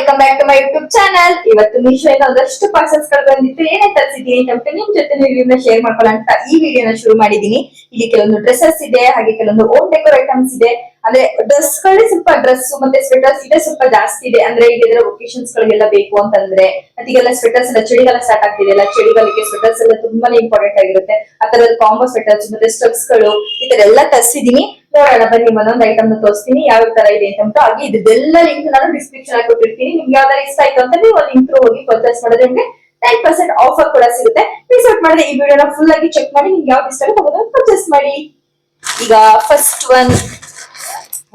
Welcome back to my YouTube channel. ಇವತ್ತು ಮೀಶೋಯಿಂದ ಒಂದಷ್ಟು ಪಾರ್ಸಲ್ಸ್ ಗಳು ಬಂದಿತ್ತು. ಏನೇ ತರಿಸಿದೀನಿ ಅಂತ ನಿಮ್ ಜೊತೆ ರಿವ್ಯೂನ ಶೇರ್ ಮಾಡ್ಕೊಳ್ಳೋಣ ಅಂತ ಈ ವಿಡಿಯೋನ ಶುರು ಮಾಡಿದೀನಿ. ಇಲ್ಲಿ ಕೆಲವೊಂದು ಡ್ರೆಸ್ಸಸ್ ಇದೆ, ಹಾಗೆ ಕೆಲವೊಂದು ಹೋಮ್ ಡೆಕೋರ್ ಐಟಮ್ಸ್ ಇದೆ. ಅಂದ್ರೆ ಡ್ರೆಸ್ ಗಳೇ ಸ್ವಲ್ಪ ಡ್ರೆಸ್ ಮತ್ತೆ ಸ್ವೆಟರ್ಸ್ ಇದೆ ಸ್ವಲ್ಪ ಜಾಸ್ತಿ ಇದೆ. ಅಂದ್ರೆ ಈಗ ಒಕೇಶನ್ಸ್ ಗಳಿಗೆಲ್ಲ ಬೇಕು ಅಂತಂದ್ರೆ ಅದಕ್ಕೆಲ್ಲ ಸ್ವೆಟರ್ಸ್ ಎಲ್ಲ ಚಳಿಗಾಲ ಸ್ಟಾರ್ಟ್ ಆಗ್ತಿದೆ ಅಲ್ಲ, ಚಳಿಗಾಲಕ್ಕೆ ಸ್ವೆಟರ್ಸ್ ಎಲ್ಲ ತುಂಬಾನೇ ಇಂಪಾರ್ಟೆಂಟ್ ಆಗಿರುತ್ತೆ. ಆ ತರದ ಕಾಂಬೋ ಸ್ವೆಟರ್ಸ್ ಮತ್ತೆ ಸ್ಟಫ್ಸ್ ಗಳು ಈ ತರ ಎಲ್ಲ ತರಿಸಿದೀನಿ. ನೋಡೋಣ ಬನ್ನಿ, ಒಂದೊಂದು ಐಟಮ್ ತೋರಿಸ್ತೀನಿ ಯಾವ ತರ ಇದೆ ಅಂತ. ಹಾಗೆ ಇದೆಲ್ಲ ಲಿಂಕ್ ನಾನು ಡಿಸ್ಕ್ರಿಪ್ಷನ್ ಅಲ್ಲಿ ಕೊಟ್ಟಿರ್ತೀನಿ. ನಿಮ್ಗೆ ಯಾವ್ದಾರ ಇಷ್ಟ ಆಯ್ತು ಅಂತ ನೀವು ಲಿಂಕ್ ಹೋಗಿ ಪರ್ಚೇಸ್ ಮಾಡಿದ್ರೆ ನಿಮ್ಗೆ 10% ಆಫರ್ ಕೂಡ ಸಿಗುತ್ತೆ. ಮಿಸ್ ಔಟ್ ಮಾಡಿದ್ರೆ ಈ ವಿಡಿಯೋನ ಫುಲ್ ಆಗಿ ಚೆಕ್ ಮಾಡಿ ನಿಮ್ಗೆ ಯಾವ್ದು ಇಷ್ಟ ಆಗುತ್ತೆ ಪರ್ಚೇಸ್ ಮಾಡಿ. ಈಗ first one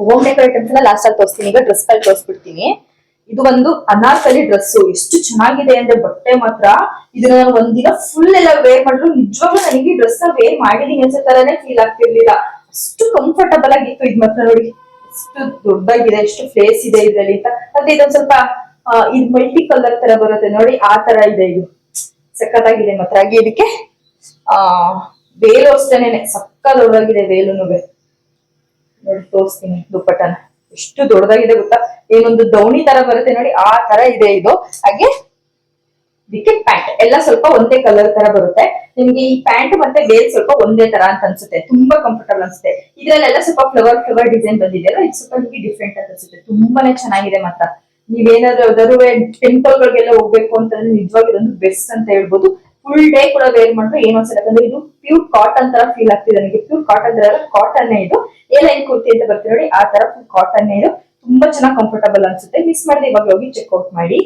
home decor items ಎಲ್ಲ ಲಾಸ್ಟ್ ಅಲ್ಲಿ ತೋರಿಸ್ತೀನಿ. ಈಗ ಡ್ರೆಸ್ ಗಳು ತೋರಿಸ್ಬಿಡ್ತೀನಿ. ಇದು ಒಂದು ಅನಾರ್ಕಲಿ ಡ್ರೆಸ್, ಎಷ್ಟು ಚೆನ್ನಾಗಿದೆ ಅಂದ್ರೆ ಬಟ್ಟೆ ಮಾತ್ರ ಇದನ್ನ ನಾನು ಒಂದಿನ ಫುಲ್ ಎಲ್ಲ ವೇರ್ ಮಾಡಿದ್ರು ನಿಜವಾಗ್ಲೂ ನನಗೆ ಡ್ರೆಸ್ ನ ವೇರ್ ಮಾಡಿದೀನಿ ಅನ್ಸೋ ತರನೇ ಫೀಲ್ ಆಗ್ತಿರ್ಲಿಲ್ಲ. ಅಷ್ಟು ಕಂಫರ್ಟಬಲ್ ಆಗಿತ್ತು. ಇದು ಮಾತ್ರ ನೋಡಿ ಎಷ್ಟು ದೊಡ್ಡದಾಗಿದೆ, ಎಷ್ಟು ಪ್ಲೇಸ್ ಇದೆ ಇದ್ರಲ್ಲಿ ಅಂತ. ಮತ್ತೆ ಇದೊಂದ್ ಸ್ವಲ್ಪ ಇದು ಮಲ್ಟಿ ಕಲರ್ ತರ ಬರುತ್ತೆ ನೋಡಿ, ಆ ತರ ಇದೆ. ಇದು ಸಕ್ಕತ್ತಾಗಿದೆ ಮಾತ್ರ. ಹಾಗೆ ಇದಕ್ಕೆ ವೇಲು ಅಷ್ಟೇನೆ ಸಕ್ಕ ದೊಡ್ಡದಾಗಿದೆ ವೇಲುನು. ನೋಡಿ ತೋರಿಸ್ತೀನಿ ದುಪ್ಪಟ್ಟನ, ಎಷ್ಟು ದೊಡ್ಡದಾಗಿದೆ ಗೊತ್ತಾ. ಏನೊಂದು ದೌಣಿ ತರ ಬರುತ್ತೆ ನೋಡಿ, ಆ ತರ ಇದೆ ಇದು. ಹಾಗೆ ಇದಕ್ಕೆ ಪ್ಯಾಂಟ್ ಎಲ್ಲ ಸ್ವಲ್ಪ ಒಂದೇ ಕಲರ್ ತರ ಬರುತ್ತೆ. ನಿಮ್ಗೆ ಈ ಪ್ಯಾಂಟ್ ಮತ್ತೆ ವೇಲ್ ಸ್ವಲ್ಪ ಒಂದೇ ತರ ಅಂತ ಅನ್ಸುತ್ತೆ, ತುಂಬಾ ಕಂಫರ್ಟಬಲ್ ಅನ್ಸುತ್ತೆ. ಇದ್ರಲ್ಲೆಲ್ಲ ಸ್ವಲ್ಪ ಫ್ಲವರ್ ಡಿಸೈನ್ ಬಂದಿದೆ ಅಲ್ಲ, ಇದು ಸ್ವಲ್ಪ ನಿಮಗೆ ಡಿಫ್ರೆಂಟ್ ಅಂತ ಅನ್ಸುತ್ತೆ. ತುಂಬಾನೇ ಚೆನ್ನಾಗಿದೆ ಮಾತ್ರ. ನೀವೇನಾದ್ರೂ ಯಾವ್ದಾದ್ರು ಟೆಂಪಲ್ ಗಳಿಗೆಲ್ಲ ಹೋಗ್ಬೇಕು ಅಂತಂದ್ರೆ ನಿಜವಾಗಿ ಇದೊಂದು ಬೆಸ್ಟ್ ಅಂತ ಹೇಳ್ಬೋದು. ಫುಲ್ ಡೇ ಕೂಡ ವೇರ್ ಮಾಡಿದ್ರೆ ಏನು ಅನ್ಸಲ್ಲ. ಯಾಕಂದ್ರೆ ಇದು ಪ್ಯೂರ್ ಕಾಟನ್ ತರ ಫೀಲ್ ಆಗ್ತಿದೆ ನನಗೆ. ಪ್ಯೂರ್ ಕಾಟನ್ ತರ ಕಾಟನ್ ಇದು, ಏ ಲೈನ್ ಕುರ್ತಿ ಅಂತ ಬರ್ತೀವಿ ನೋಡಿ, ಆ ತರ ಫುಲ್ ಕಾಟನ್ ಇದು. ತುಂಬಾ ಚೆನ್ನಾಗಿ ಕಂಫರ್ಟಬಲ್ ಅನ್ಸುತ್ತೆ. ಮಿಸ್ ಮಾಡಿದ್ರೆ ಇವಾಗ ಹೋಗಿ ಚೆಕ್ಔಟ್ ಮಾಡಿ.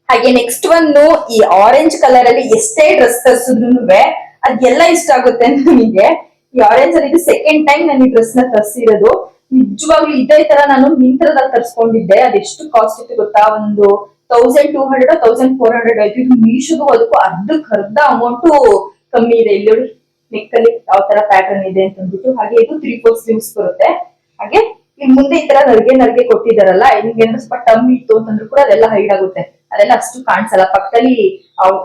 ಹಾಗೆ ನೆಕ್ಸ್ಟ್ ಒಂದು ಈ ಆರೆಂಜ್ ಕಲರ್ ಅಲ್ಲಿ ಎಷ್ಟೇ ಡ್ರೆಸ್ ತರಿಸಿದ್ರು ಅದೆಲ್ಲ ಇಷ್ಟ ಆಗುತ್ತೆ ನನಗೆ. ಈ ಆರೆಂಜ್ ಅಲ್ಲಿ ಇದು ಸೆಕೆಂಡ್ ಟೈಮ್ ನಾನು ಈ ಡ್ರೆಸ್ ನ ತರಿಸಿರೋದು. ನಿಜವಾಗ್ಲೂ ಇದೇ ತರ ನಾನು ಮಿಂತ್ರದಲ್ಲಿ ತರಿಸ್ಕೊಂಡಿದ್ದೆ. ಅದೆಷ್ಟು ಕಾಸ್ಟ್ ಇತ್ತು ಗೊತ್ತಾ, ಒಂದು 1200 1400 ಆಯ್ತು. ಇದು ಮೀಶೋದು ಅದಕ್ಕೂ ಅರ್ಧ ಅಮೌಂಟ್ ಕಮ್ಮಿ ಇದೆ. ಇಲ್ಲಿ ನೋಡಿ ನೆಕ್ ಅಲ್ಲಿ ಯಾವ ತರ ಪ್ಯಾಟರ್ನ್ ಇದೆ ಅಂತ ಅಂದ್ಬಿಟ್ಟು. ಹಾಗೆ ಇದು 3/4 ಸ್ಲೀವ್ಸ್ ಬರುತ್ತೆ. ಹಾಗೆ ಇಲ್ಲಿ ಮುಂದೆ ಈ ತರ ನರ್ಗೆ ಕೊಟ್ಟಿದಾರಲ್ಲ, ನಿಮ್ಗೆ ಸ್ವಲ್ಪ ಟಮ್ ಇತ್ತು ಅಂತಂದ್ರೂ ಕೂಡ ಅದೆಲ್ಲ ಹೈಡ್ ಆಗುತ್ತೆ, ಅದೆಲ್ಲ ಅಷ್ಟು ಕಾಣಿಸಲ್ಲ. ಪಕ್ಕದಲ್ಲಿ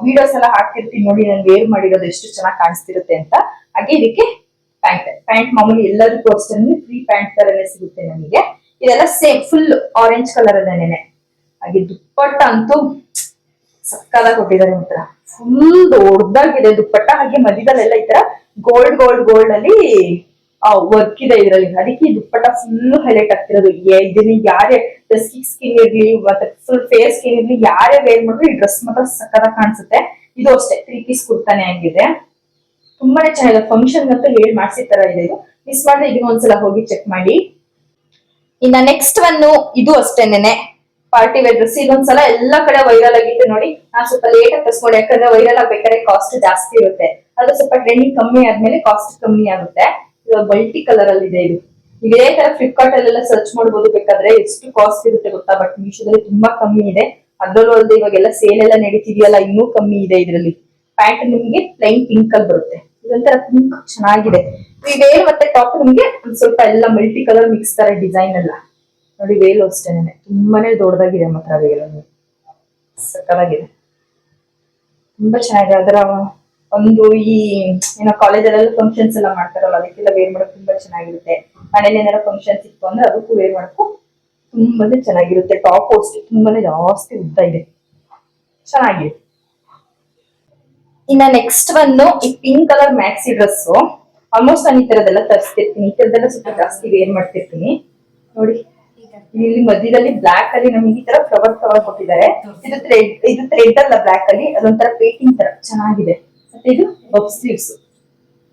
ವಿಡಿಯೋಸ್ ಎಲ್ಲ ಹಾಕ್ತಿರ್ತೀನಿ ನೋಡಿ, ನಾನು ವೇರ್ ಮಾಡಿರೋದು ಎಷ್ಟು ಚೆನ್ನಾಗಿ ಕಾಣಿಸ್ತಿರುತ್ತೆ ಅಂತ. ಹಾಗೆ ಇದಕ್ಕೆ ಪ್ಯಾಂಟ್ ಮಾಮೂಲಿ ಎಲ್ಲದಕ್ಕೂ ಅಷ್ಟೇ ಫ್ರೀ ಪ್ಯಾಂಟ್ ತರನೇ ಸಿಗುತ್ತೆ ನಮಗೆ. ಇದೆಲ್ಲ ಸೇಮ್ ಫುಲ್ ಆರೆಂಜ್ ಕಲರ್ ಅದೇನೆ. ಹಾಗೆ ದುಪ್ಪಟ್ಟ ಅಂತೂ ಸಕ್ಕದಾಗಿ ಕೊಟ್ಟಿದ್ದಾರೆ ಮಾತ್ರ, ಫುಲ್ ದೊಡ್ಡದಾಗಿದೆ ದುಪ್ಪಟ್ಟ. ಹಾಗೆ ಮಧ್ಯದಲ್ಲೆಲ್ಲ ಈ ತರ ಗೋಲ್ಡ್ ಅಲ್ಲಿ ವರ್ಕ್ ಇದೆ ಇದ್ರಲ್ಲಿ. ಅದಕ್ಕೆ ಈ ದುಪ್ಪಟ್ಟ ಫುಲ್ ಹೈಲೈಟ್ ಆಗ್ತಿರೋದು. ಇದನ್ನ ಯಾರೇ ಸ್ಕಿನ್ ಇರ್ಲಿ ಮತ್ತೆ ಫುಲ್ ಫೇರ್ ಸ್ಕಿನ್ ಇರ್ಲಿ ಯಾರೇ ವೇರ್ ಮಾಡಿದ್ರು ಈ ಡ್ರೆಸ್ ಮಾತ್ರ ಸಕ್ಕದಾಗಿ ಕಾಣಿಸುತ್ತೆ. ಇದು ಅಷ್ಟೇ 3 ಪೀಸ್ ಕುರ್ತಾನೆ ಆಗಿದೆ. ತುಂಬಾನೇ ಚೆನ್ನಾಗಿದೆ. ಫಂಕ್ಷನ್ ಅಂತ ಹೇಳಿ ಮಾಡ್ಸಿದ ಇದೆ ಇದು. ಮಿಸ್ ಮಾಡಿದ್ರೆ ಇದನ್ನ ಒಂದ್ಸಲ ಹೋಗಿ ಚೆಕ್ ಮಾಡಿ. ಇನ್ನ ನೆಕ್ಸ್ಟ್ ಒನ್ ಇದು ಅಷ್ಟೇನೆ ಪಾರ್ಟಿ ವೇರ್ ಡ್ರೆಸ್. ಇದೊಂದ್ಸಲ ಎಲ್ಲಾ ಕಡೆ ವೈರಲ್ ಆಗಿತ್ತು ನೋಡಿ. ನಾನ್ ಸ್ವಲ್ಪ ಲೇಟ್ ಆಗಿ ತರಿಸ್ಕೊಂಡೆ, ಯಾಕಂದ್ರೆ ವೈರಲ್ ಆಗ್ಬೇಕಾದ್ರೆ ಕಾಸ್ಟ್ ಜಾಸ್ತಿ ಇರುತ್ತೆ. ಅದು ಸ್ವಲ್ಪ ಟ್ರೆಂಡಿಂಗ್ ಕಮ್ಮಿ ಆದ್ಮೇಲೆ ಕಾಸ್ಟ್ ಕಮ್ಮಿ ಆಗುತ್ತೆ. ಮಲ್ಟಿ ಕಲರ್ ಅಲ್ಲಿ ಇದೆ ಇದು. ಇದೇ ತರ ಫ್ಲಿಪ್ಕಾರ್ಟ್ ಅಲ್ಲೆಲ್ಲ ಸರ್ಚ್ ಮಾಡಬಹುದು ಬೇಕಾದ್ರೆ, ಎಷ್ಟು ಕಾಸ್ಟ್ ಇರುತ್ತೆ ಗೊತ್ತಾ. ಬಟ್ ಮೀಶೋದಲ್ಲಿ ತುಂಬಾ ಕಮ್ಮಿ ಇದೆ. ಅದ್ರಲ್ಲೂ ಅಲ್ಲದೆ ಇವಾಗೆಲ್ಲ ಸೇಲ್ ಎಲ್ಲ ನಡೀತಿದೆಯಲ್ಲ, ಇನ್ನೂ ಕಮ್ಮಿ ಇದೆ ಇದರಲ್ಲಿ. ಪ್ಯಾಂಟ್ ನಿಮ್ಗೆ ಪ್ಲೈನ್ ಪಿಂಕ್ ಅಲ್ಲಿ ಬರುತ್ತೆ. ಇದೊಂಥರ ಪಿಂಕ್ ಚೆನ್ನಾಗಿದೆ. ವೇಲ್ ಮತ್ತೆ ಟಾಪ್ ನಿಮ್ಗೆ ಸ್ವಲ್ಪ ಎಲ್ಲ ಮಲ್ಟಿ ಕಲರ್ ಮಿಕ್ಸ್ ತರ ಡಿಸೈನ್ ಎಲ್ಲ ನೋಡಿ. ವೇಲು ಅಷ್ಟೇನೆ ತುಂಬಾನೇ ದೊಡ್ಡದಾಗಿದೆ ಮಾತ್ರ. ವೇಲು ಸಕ್ಕದಾಗಿದೆ, ತುಂಬಾ ಚೆನ್ನಾಗಿದೆ. ಅದರ ಒಂದು ಈ ಏನೋ ಕಾಲೇಜಲ್ಲೆಲ್ಲ ಫಂಕ್ಷನ್ಸ್ ಎಲ್ಲ ಮಾಡ್ತಾರಲ್ಲ, ಅದಕ್ಕೆಲ್ಲ ವೇರ್ ಮಾಡೋಕೆ ತುಂಬಾ ಚೆನ್ನಾಗಿರುತ್ತೆ. ಮನೇಲಿ ಏನಾದ್ರು ಫಂಕ್ಷನ್ಸ್ ಇತ್ತು ಅಂದ್ರೆ ಅದಕ್ಕೂ ವೇರ್ ಮಾಡೋಕ್ಕೂ ತುಂಬಾನೇ ಚೆನ್ನಾಗಿರುತ್ತೆ. ಟಾಪ್ ಅಷ್ಟೇ ತುಂಬಾನೇ ಜಾಸ್ತಿ ಉದ್ದ ಇದೆ, ಚೆನ್ನಾಗಿದೆ. ಇನ್ನ ನೆಕ್ಸ್ಟ್ ಒನ್ ಈ pink colour maxi dress. Almost ನಾನು ಈ ತರದೆಲ್ಲ ತರಿಸ್ತಿರ್ತೀನಿ. ಈ ತರದೆಲ್ಲ ಸ್ವಲ್ಪ ಜಾಸ್ತಿ ವೇರ್ ಮಾಡ್ತಿರ್ತೀನಿ ನೋಡಿ. ಇಲ್ಲಿ ಮಧ್ಯದಲ್ಲಿ ಬ್ಲಾಕ್ ಅಲ್ಲಿ ನಮಗೆ ಈ ತರ ಫ್ಲವರ್ ಕೊಟ್ಟಿದ್ದಾರೆ. ಇದು ಥ್ರೆಡ್ ಅಲ್ಲ, ಬ್ಲಾಕ್ ಅಲ್ಲಿ ಅದೊಂಥರ ಪೇಟಿಂಗ್ ತರ ಚೆನ್ನಾಗಿದೆ. ಮತ್ತೆ ಇದು ಬಫ್ ಸ್ಲೀವ್ಸ್,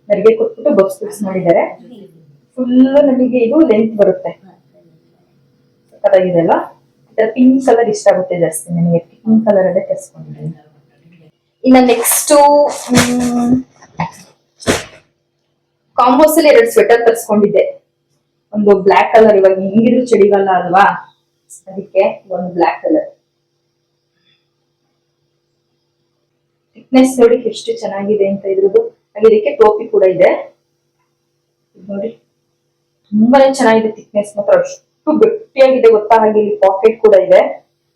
ನರಿಗೆ ಕೊಟ್ಬಿಟ್ಟು ಬಫ್ ಸ್ಲೀವ್ಸ್ ಮಾಡಿದ್ದಾರೆ. ಫುಲ್ ನಮಗೆ ಇದು ಲೆಂತ್ ಬರುತ್ತೆ. ಸಕ್ಕತ್ತಾಗಿದೆ ಅಲ್ಲ. ಪಿಂಕ್ ಕಲರ್ ಇಷ್ಟ ಆಗುತ್ತೆ ಜಾಸ್ತಿ ನನಗೆ. ಪಿಂಕ್ ಕಲರ್ ಅಲ್ಲೇ ತರಿಸ್ಕೊಂಡಿದ್ದೀನಿ. ಇನ್ನ ನೆಕ್ಸ್ಟ್ ಕಾಂಬೋಸ್ ಅಲ್ಲಿ 2 ಸ್ವೆಟರ್ ತರಿಸ್ಕೊಂಡಿದ್ದೆ. ಒಂದು ಬ್ಲಾಕ್ ಕಲರ್, ಇವಾಗ ಹಿಂಗಿದ್ರು ಚಳಿಗಾಲ ಅಲ್ವಾ, ಅದಕ್ಕೆ ಒಂದು ಬ್ಲಾಕ್ ಕಲರ್. ಥಿಕ್ನೆಸ್ ನೋಡಿ ಎಷ್ಟು ಚೆನ್ನಾಗಿದೆ ಅಂತ ಇದ್ರದ್ದು. ಹಾಗೆ ಇದಕ್ಕೆ ಟೋಪಿ ಕೂಡ ಇದೆ ನೋಡಿ, ತುಂಬಾನೇ ಚೆನ್ನಾಗಿದೆ. ಥಿಕ್ನೆಸ್ ಮಾತ್ರ ಅಷ್ಟು ಗಟ್ಟಿಯಾಗಿದೆ ಗೊತ್ತಾ. ಹಾಗೆ ಇಲ್ಲಿ ಪಾಕೆಟ್ ಕೂಡ ಇದೆ.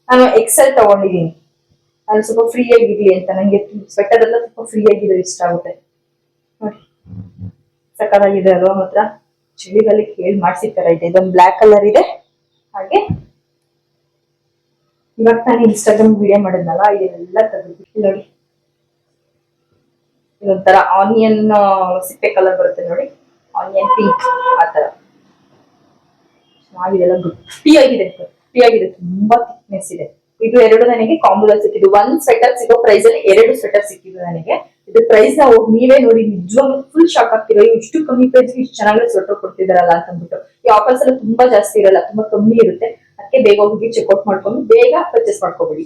ನಾನು ಎಕ್ಸೆಲ್ ತಗೊಂಡಿದ್ದೀನಿ, ಅಲ್ಲಿ ಸ್ವಲ್ಪ ಫ್ರೀ ಆಗಿರ್ಲಿ ಅಂತ. ನಂಗೆ ಸ್ವೆಟರ್ ಎಲ್ಲ ಸ್ವಲ್ಪ ಫ್ರೀ ಆಗಿದ್ರೆ ಇಷ್ಟ ಆಗುತ್ತೆ ನೋಡಿ. ಸಕ್ಕತ್ತಾಗಿದೆ ಅಲ್ವಾ ಮಾತ್ರ. ಚಳಿಗಾಲಕ್ಕೆ ಹೇಳಿ ಮಾಡ್ಸಿದ ತರ ಇದೆ. ಇದೊಂದು ಬ್ಲಾಕ್ ಕಲರ್ ಇದೆ. ಹಾಗೆ ಇವಾಗ ನಾನು ಇನ್ಸ್ಟಾಗ್ರಾಮ್ ವಿಡಿಯೋ ಮಾಡಿದ್ನಲ್ಲ ಇದೆಲ್ಲ ತೆಗೆದು ನೋಡಿ. ಇದೊಂಥರ ಆನಿಯನ್ ಸಿಪ್ಪೆ ಕಲರ್ ಬರುತ್ತೆ ನೋಡಿ, ಆನಿಯನ್ ಪಿಂಕ್ ಆ ತರ ಚೆನ್ನಾಗಿದೆ, ಗಟ್ಟಿಯಾಗಿದೆ, ತುಂಬಾ ಥಿಕ್ನೆಸ್ ಇದೆ. ಇದು ಎರಡು ನನಗೆ ಕಾಂಬೋದಲ್ಲಿ ಸಿಕ್ಕಿದ್ದು. ಒಂದ್ ಸ್ವೆಟರ್ ಸಿಗೋ ಪ್ರೈಸ್ ಅಲ್ಲಿ 2 ಸ್ವೆಟರ್ ಸಿಕ್ಕಿದ್ದು ನನಗೆ. ಇದು ಪ್ರೈಸ್ ನ ನೀವೇ ನೋಡಿ ನಿಜವಾಗ್ಲೂ ಫುಲ್ ಶಾಕ್ ಆಗ್ತಿರೋ, ಇಷ್ಟು ಕಮ್ಮಿ ಪ್ರೈಸ್ ಇಷ್ಟು ಚೆನ್ನಾಗಿ ಸ್ವೆಟರ್ ಕೊಡ್ತಿದಾರಲ್ಲ ಅಂತ ಅಂದ್ಬಿಟ್ಟು. ಈ ಆಫರ್ಸ್ ಎಲ್ಲ ತುಂಬಾ ಜಾಸ್ತಿ ಇರಲ್ಲ, ತುಂಬಾ ಕಮ್ಮಿ ಇರುತ್ತೆ. ಅದಕ್ಕೆ ಬೇಗ ಹೋಗಿ ಚೆಕ್ಔಟ್ ಮಾಡ್ಕೊಂಡು ಬೇಗ ಪರ್ಚೇಸ್ ಮಾಡ್ಕೋಬಿಡಿ.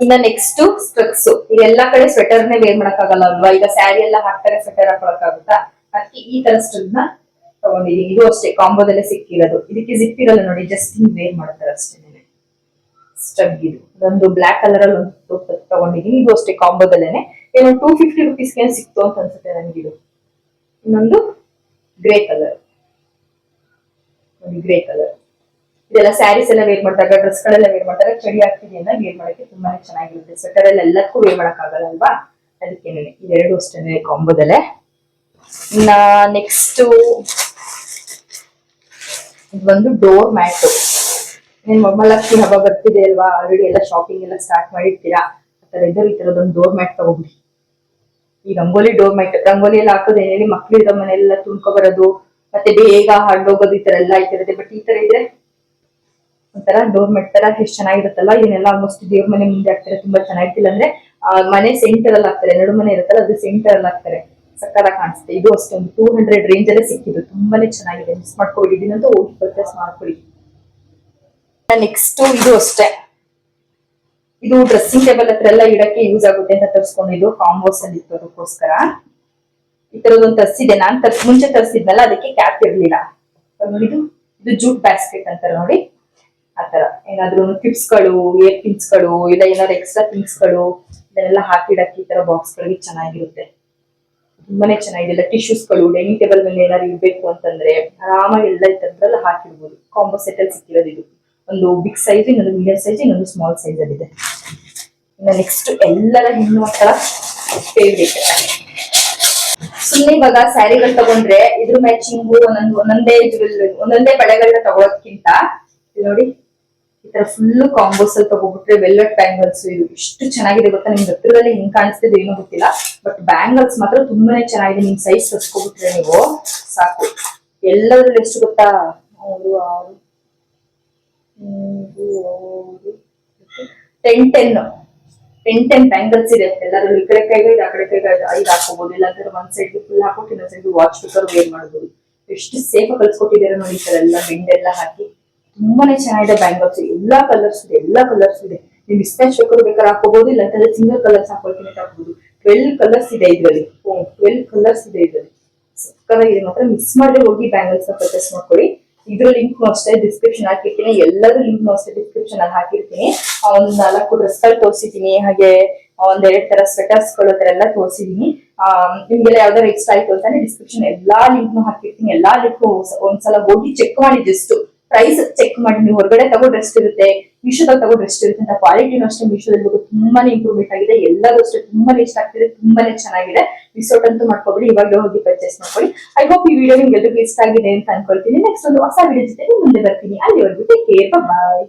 ಇನ್ನ ನೆಕ್ಸ್ಟ್ ಸ್ಟ್ರಕ್ಸ್. ಈಗ ಎಲ್ಲಾ ಕಡೆ ಸ್ವೆಟರ್ನೇ ವೇರ್ ಮಾಡಕ್ಕಾಗಲ್ಲ ಅಲ್ವಾ, ಈಗ ಸ್ಯಾರಿ ಎಲ್ಲ ಹಾಕ್ತಾರೆ, ಸ್ವೆಟರ್ ಹಾಕೊಳಕ್ಕಾಗುತ್ತಾ, ಅದಕ್ಕೆ ಈ ತರ ಸ್ಟ್ರಗ್ ನ ತಗೊಂಡಿದೀನಿ. ಇದು ಅಷ್ಟೇ ಕಾಂಬೋದಲ್ಲೇ ಸಿಕ್ಕಿರೋದು. ಇದಕ್ಕೆ ಜಿಪ್ ಇರಲ್ಲ ನೋಡಿ, ಜಸ್ಟ್ ಹಿಂಗ್ ವೇರ್ ಮಾಡ್ತಾರೆ ಅಷ್ಟೇ ಸ್ಟ್ರಗ್. ಇದು ಒಂದು ಬ್ಲಾಕ್ ಕಲರ್ ಅಲ್ಲಿ ಒಂದು ತಗೊಂಡಿದೀನಿ. ಇದು ಅಷ್ಟೇ ಕಾಂಬೋದಲ್ಲೇನೆ. ಏನೋ 250 ರುಪೀಸ್ಗೆ ಸಿಕ್ತು ಅಂತ ಅನ್ಸುತ್ತೆ ನನಗಿದು. ಇನ್ನೊಂದು ಗ್ರೇ ಕಲರ್ ನೋಡಿ, ಗ್ರೇ ಕಲರ್. ಇದೆಲ್ಲ ಸ್ಯಾರೀಸ್ ಎಲ್ಲ ವೇರ್ ಮಾಡ್ತಾರೆ, ಡ್ರೆಸ್ ಗಳೆಲ್ಲ ವೇರ್ ಮಾಡ್ತಾರೆ, ಚಳಿ ಆಗ್ತಿದೆ ಅಂತ ವೇರ್ ಮಾಡಕ್ಕೆ ತುಂಬಾನೇ ಚೆನ್ನಾಗಿರುತ್ತೆ. ಸ್ವೆಟರ್ ಎಲ್ಲ ಎಲ್ಲದಕ್ಕೂ ವೇರ್ ಮಾಡಕ್ ಆಗಲ್ಲ ಅಲ್ವಾ, ಅದಕ್ಕೆ ಇದೆರಡು ಅಷ್ಟೇ ಕಾಂಬೋದಲ್ಲೇ. ಇನ್ನ ನೆಕ್ಸ್ಟ್ ಬಂದು ಡೋರ್ ಮ್ಯಾಟ್. ಏನ್ ವರಮಹಾಲಕ್ಷ್ಮಿ ಹಬ್ಬ ಬರ್ತಿದೆ ಅಲ್ವಾ, ಆಲ್ರೆಡಿ ಎಲ್ಲ ಶಾಪಿಂಗ್ ಎಲ್ಲ ಸ್ಟಾರ್ಟ್ ಮಾಡಿರ್ತೀರಾ. ಆತರ ಇದ್ರೆ ಈ ತರದೊಂದು ಡೋರ್ ಮ್ಯಾಟ್ ತಗೋಬಿಡಿ. ಈ ರಂಗೋಲಿ ಡೋರ್ ಮ್ಯಾಟ್, ರಂಗೋಲಿ ಎಲ್ಲ ಹಾಕೋದು ಏನೇಳಿ ಮಕ್ಳು ಇರೋ ಮನೆಯೆಲ್ಲ ತುಂಬ್ಕೊ ಬರೋದು, ಮತ್ತೆ ಬೇಗ ಹರಡೋಗೋದು, ಈ ತರ ಎಲ್ಲ ಆಯ್ತಿರುತ್ತೆ. ಬಟ್ ಈ ತರ ಇದ್ರೆ ಒಂಥರ ಡೋರ್ ಮ್ಯಾಟ್ ತರ ಎಷ್ಟು ಚೆನ್ನಾಗಿರುತ್ತಲ್ವಾ. ಇದನ್ನೆಲ್ಲ ಆಲ್ಮೋಸ್ಟ್ ದೇವ್ರ ಮನೆ ಮುಂದೆ ಹಾಕ್ತಾರೆ, ತುಂಬಾ ಚೆನ್ನಾಗಿರ್ತಿಲ್ಲ ಅಂದ್ರೆ ಮನೆ ಸೆಂಟರ್ ಅಲ್ಲಿ ಹಾಕ್ತಾರೆ, ನಡು ಮನೆ ಇರುತ್ತಲ್ಲ ಅದು ಸೆಂಟರ್ ಅಲ್ಲಿ ಹಾಕ್ತಾರೆ, ಸಕ್ಕತ್ತಾಗಿ ಕಾಣಿಸುತ್ತೆ. ಇದು ಅಷ್ಟೇ ಒಂದು 200 ರೇಂಜ್ ಅಲ್ಲೇ ಸಿಕ್ಕಿದ್ದು, ತುಂಬಾನೇ ಚೆನ್ನಾಗಿದೆ. ಮಿಸ್ ಮಾಡ್ಕೊಬಿಡಿ, ಇದನ್ನಂತೂ ಹೋಗಿ ಪರ್ಚೇಸ್ ಮಾಡ್ಕೊಳ್ಳಿ. ನೆಕ್ಸ್ಟ್ ಇದು ಅಷ್ಟೇ, ಇದು ಡ್ರೆಸ್ಸಿಂಗ್ ಟೇಬಲ್ ಹತ್ರ ಎಲ್ಲ ಇಡಕ್ಕೆ ಯೂಸ್ ಆಗುತ್ತೆ ಅಂತ ತರಿಸ್ಕೊಂಡಿದ್ದು, ಕಾಂಬೋಸ್ ಅಲ್ಲಿ ಇತ್ತು. ಅದಕ್ಕೋಸ್ಕರ ಈ ತರದೊಂದು ತರಿಸಿದೆ. ನಾನ್ ಮುಂಚೆ ತರಿಸಿದ್ನಲ್ಲ, ಅದಕ್ಕೆ ಕ್ಯಾಪ್ ಇರ್ಲಿಲ್ಲ. ಇದು ಜೂಟ್ ಬ್ಯಾಸ್ಕೆಟ್ ಅಂತಾರೆ ನೋಡಿ, ಆತರ ಏನಾದ್ರು ಕ್ಲಿಪ್ಸ್ ಗಳು, ಏರ್ ಪಿನ್ಸ್ ಗಳು, ಇಲ್ಲ ಏನಾದ್ರು ಎಕ್ಸ್ಟ್ರಾ ಥಿಂಗ್ಸ್ ಗಳು ಇದನ್ನೆಲ್ಲ ಹಾಕಿಡಕ್ಕೆ ಈ ತರ ಬಾಕ್ಸ್ ಗಳಿಗೆ ಚೆನ್ನಾಗಿರುತ್ತೆ. ತುಂಬಾನೇ ಚೆನ್ನಾಗಿದೆ. ಟಿಶ್ಯೂಸ್ ಗಳು ಡೈನಿಂಗ್ ಟೇಬಲ್ ಮೇಲೆ ಏನಾದ್ರು ಇರ್ಬೇಕು ಅಂತಂದ್ರೆ ಆರಾಮಾಗಿ ಎಲ್ಲ ಈ ತರದ್ರೆಲ್ಲ ಹಾಕಿಡ್ಬೋದು. ಕಾಂಬೋ ಸೆಟ್ ಅಲ್ಲಿ ಸಿಕ್ಕಿರೋದು ಇದು. ಒಂದು ಬಿಗ್ ಸೈಜ್, ಇನ್ನೊಂದು ಮೀಡಿಯಂ ಸೈಜ್, ಇನ್ನೊಂದು ಸ್ಮಾಲ್ ಸೈಜ್ ಅಲ್ಲಿ ಇದೆ. ಇನ್ನು ನೆಕ್ಸ್ಟ್ ಎಲ್ಲರ ಹೆಣ್ಣು ಮಕ್ಕಳ ಫೇವ್ರೇಟ್, ಸುಮ್ಮನೆ ಇವಾಗ ಸ್ಯಾರಿಗಳು ತಗೊಂಡ್ರೆ ಇದ್ರ ಮ್ಯಾಚಿಂಗು ಒಂದೊಂದೇ ಬಳೆಗಳನ್ನ ತಗೊಳೋದ್ಕಿಂತ ನೋಡಿ ಈ ತರ ಫುಲ್ ಕಾಂಬೋಸ್ ಅಲ್ಲಿ ತಗೋಬಿಟ್ರೆ ವೆಲ್ವೆಟ್ ಬ್ಯಾಂಗಲ್ಸ್. ಇದು ಎಷ್ಟು ಚೆನ್ನಾಗಿದೆ ಗೊತ್ತಾ, ನಿಮ್ಗೆ ಹತ್ರದಲ್ಲಿ ಹೆಂಗ್ ಕಾಣಿಸ್ತಿದೆ ಏನೋ ಗೊತ್ತಿಲ್ಲ, ಬಟ್ ಬ್ಯಾಂಗಲ್ಸ್ ಮಾತ್ರ ತುಂಬಾನೇ ಚೆನ್ನಾಗಿದೆ. ನಿಮ್ ಸೈಜ್ ಹೊಸ್ಕೊಬಿಟ್ರೆ ನೀವು ಸಾಕು. ಎಲ್ಲದ್ರಲ್ಲಿ ಎಷ್ಟು ಗೊತ್ತಾ, 10 ಬ್ಯಾಂಗಲ್ಸ್ ಇದೆ. ಎಲ್ಲರೂ ಈ ಕಡೆ ಕೈಗೆ ಆ ಕಡೆ ಕೈಗೆ 5 ಹಾಕೋಬಹುದು, ಇಲ್ಲಾಂದ್ರೆ ಒಂದ್ ಸೈಡ್ ಫುಲ್ ಹಾಕೋದು, ಇನ್ನೊಂದ್ ಸೈಡ್ ವಾಚ್ ಬೇಕಾದ್ರೂ ವೇರ್ ಮಾಡಬಹುದು. ಎಷ್ಟು ಸೇಫ್ ಕಲ್ಸ್ಕೊಟ್ಟಿದ್ದಾರೆ ನೋಡಿ, ಈ ತರ ಎಲ್ಲ ಬೆಂಡ್ ಎಲ್ಲ ಹಾಕಿ ತುಂಬಾನೇ ಚೆನ್ನಾಗಿದೆ. ಬ್ಯಾಂಗಲ್ಸ್ ಎಲ್ಲಾ ಕಲರ್ಸ್ ಇದೆ. ನೀವು ಮಿಸ್ ಮ್ಯಾಚ್ ಬೇಕಾದ್ರೆ ಹಾಕೋಬಹುದು, ಇಲ್ಲಾಂತಂದ್ರೆ ಸಿಂಗಲ್ ಕಲರ್ಸ್ ಹಾಕೊಳ್ತೀನಿ ಹಾಕಬಹುದು. 12 ಕಲರ್ಸ್ ಇದೆ ಇದ್ರಲ್ಲಿ. 12 ಕಲರ್ಸ್ ಇದೆ ಇದ್ರಲ್ಲಿ, ಸಕ್ಕತ್ತಾಗಿದೆ. ಮಾತ್ರ ಮಿಸ್ ಮಾಡದೆ ಹೋಗಿ ಬ್ಯಾಂಗಲ್ಸ್ ಪರ್ಚೇಸ್ ಮಾಡ್ಕೊಳ್ಳಿ. ಇದ್ರ ಲಿಂಕ್ ಅಷ್ಟೇ ಡಿಸ್ಕ್ರಿಪ್ಷನ್ ಹಾಕಿರ್ತೀನಿ, ಎಲ್ಲರೂ ಲಿಂಕ್ ಅಷ್ಟೇ ಡಿಸ್ಕ್ರಿಪ್ಷನ್ ಅಲ್ಲಿ ಹಾಕಿರ್ತೀನಿ. ಒಂದ್ 4 ಡ್ರೆಸ್ ಗಳು ತೋರಿಸಿದೀನಿ, ಹಾಗೆ 1-2 ತರ ಸ್ವೆಟರ್ಸ್ ಗಳು ಎಲ್ಲ ತೋರಿಸಿದೀನಿ. ನಿಮ್ಗೆಲ್ಲ ಯಾವ್ದಾರು ಇಷ್ಟ ಆಯ್ತು ಅಂತಾನೆ ಡಿಸ್ಕ್ರಿಪ್ಷನ್ ಎಲ್ಲಾ ಲಿಂಕ್ ಹಾಕಿರ್ತೀನಿ. ಎಲ್ಲಾ ಲಿಂಕ್ ಒಂದ್ಸಲ ಹೋಗಿ ಚೆಕ್ ಮಾಡಿ, ಜಸ್ಟ್ ಪ್ರೈಸ್ ಚೆಕ್ ಮಾಡಿ. ನೀವು ಹೊರಗಡೆ ತಗೊಂಡ್ ರೆಸ್ಟ್ ಇರುತ್ತೆ, ಮೀಶೋದಲ್ಲಿ ತಗೊಂಡ್ ರೆಸ್ಟ್ ಇರುತ್ತೆ ಅಂತ. ಕ್ವಾಲಿಟಿನೂ ಅಷ್ಟೇ ಮೀಶೋದಲ್ಲಿ ತುಂಬಾನೇ ಇಂಪ್ರೂವ್ಮೆಂಟ್ ಆಗಿದೆ. ಎಲ್ಲರೂ ಅಷ್ಟೇ ತುಂಬಾನೇ ಇಷ್ಟ ಆಗ್ತಿದೆ, ತುಂಬಾನೇ ಚೆನ್ನಾಗಿದೆ. ಮಿಸ್ಔಟ್ ಅಂತೂ ಮಾಡ್ಕೊಬಿಡಿ, ಇವಾಗ ಹೋಗಿ ಪರ್ಚೇಸ್ ಮಾಡ್ಕೊಳ್ಳಿ. ಐ ಹೋಪ್ ಈ ವಿಡಿಯೋ ನಿಮ್ಗೆ ಎಲ್ರಿಗೂ ಇಷ್ಟ ಆಗಿದೆ ಅಂತ ಅನ್ಕೊಳ್ತೀನಿ. ನೆಕ್ಸ್ಟ್ ಒಂದು ಹೊಸ ವಿಡಿಯೋ ಜೊತೆ ಮುಂದೆ ಬರ್ತೀನಿ. ಅಲ್ಲಿವರೆಗೂ ಟೇಕ್ ಕೇರ್, ಬಾಯ್.